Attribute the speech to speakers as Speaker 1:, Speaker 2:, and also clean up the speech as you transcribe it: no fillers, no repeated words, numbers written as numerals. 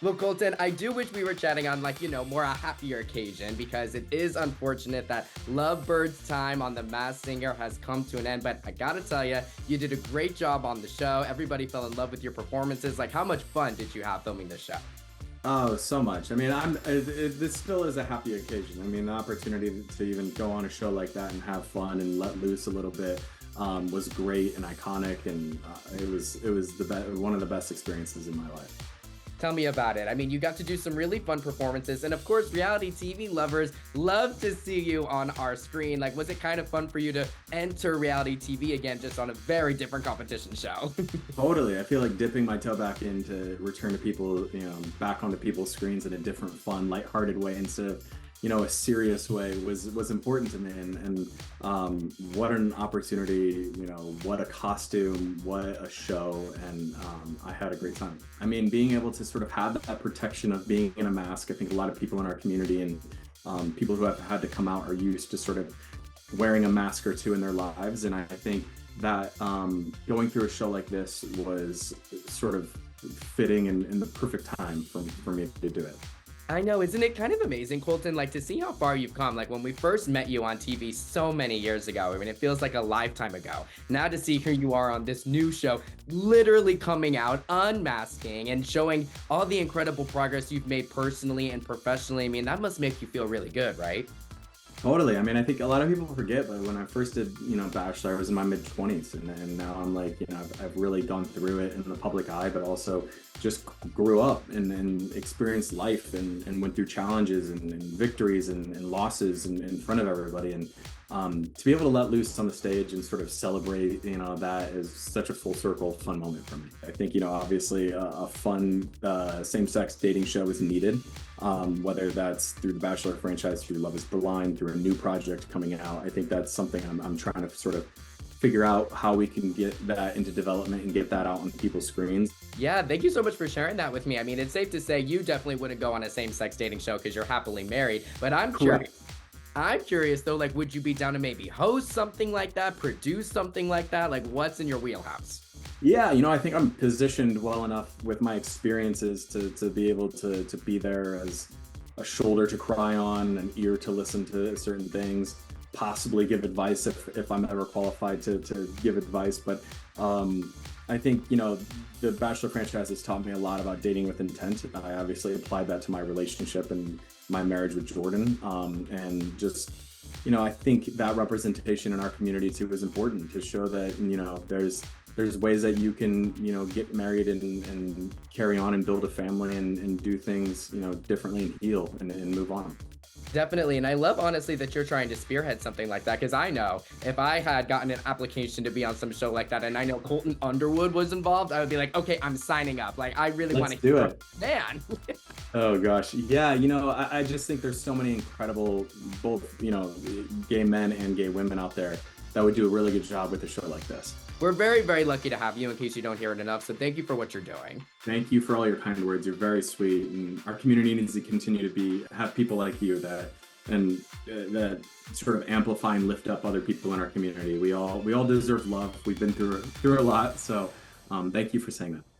Speaker 1: Well, Colton, I do wish we were chatting on more a happier occasion because it is unfortunate that Lovebird's time on The Masked Singer has come to an end. But I gotta tell you, you did a great job on the show. Everybody fell in love with your performances. Like, how much fun did you have filming this show?
Speaker 2: Oh, so much. I mean, this still is a happy occasion. I mean, the opportunity to even go on a show like that and have fun and let loose a little bit was great and iconic, and it was one of the best experiences in my life.
Speaker 1: Tell me about it. I mean, you got to do some really fun performances, and of course, reality TV lovers love to see you on our screen. Like, was it kind of fun for you to enter reality TV again, just on a very different competition show?
Speaker 2: Totally. I feel like dipping my toe back into return to people, back onto people's screens in a different, fun, lighthearted way instead of, a serious way was important to me. And what an opportunity, what a costume, what a show. And I had a great time. I mean, being able to sort of have that protection of being in a mask, I think a lot of people in our community and people who have had to come out are used to sort of wearing a mask or two in their lives. And I think that going through a show like this was sort of fitting in the perfect time for me to do it.
Speaker 1: I know, isn't it kind of amazing, Colton, like to see how far you've come? Like when we first met you on TV so many years ago, I mean, it feels like a lifetime ago. Now to see who you are on this new show, literally coming out, unmasking, and showing all the incredible progress you've made personally and professionally. I mean, that must make you feel really good, right?
Speaker 2: Totally. I mean, I think a lot of people forget, but when I first did, Bachelor, I was in my mid 20s, and now I'm like, I've really gone through it in the public eye, but also just grew up and experienced life and went through challenges and victories and losses in front of everybody. And to be able to let loose on the stage and sort of celebrate, that is such a full circle fun moment for me. I think, obviously a fun same-sex dating show is needed, whether that's through the Bachelor franchise, through Love is Blind, through a new project coming out. I think that's something I'm trying to sort of figure out how we can get that into development and get that out on people's screens.
Speaker 1: Yeah, thank you so much for sharing that with me. I mean, it's safe to say you definitely wouldn't go on a same-sex dating show because you're happily married, but I'm
Speaker 2: Correct.
Speaker 1: curious. I'm curious though, like, would you be down to maybe host something like that, produce something like that? Like, what's in your wheelhouse?
Speaker 2: Yeah, I think I'm positioned well enough with my experiences to be able to be there as a shoulder to cry on, an ear to listen to certain things, possibly give advice if I'm ever qualified to give advice. But I think, the Bachelor franchise has taught me a lot about dating with intent. I obviously applied that to my relationship and my marriage with Jordan. And just, I think that representation in our community too is important to show that, there's ways that you can, get married and carry on and build a family and do things, differently and heal and move on.
Speaker 1: Definitely. And I love, honestly, that you're trying to spearhead something like that because I know if I had gotten an application to be on some show like that and I know Colton Underwood was involved, I would be like, okay, I'm signing up. Like, I really want to
Speaker 2: Let's do
Speaker 1: hear
Speaker 2: it.
Speaker 1: man.
Speaker 2: Oh gosh. Yeah, I just think there's so many incredible both, gay men and gay women out there that would do a really good job with a show like this.
Speaker 1: We're very, very lucky to have you in case you don't hear it enough. So thank you for what you're doing.
Speaker 2: Thank you for all your kind words. You're very sweet, and our community needs to continue to have people like you that sort of amplify and lift up other people in our community. We all deserve love. We've been through a lot, so thank you for saying that.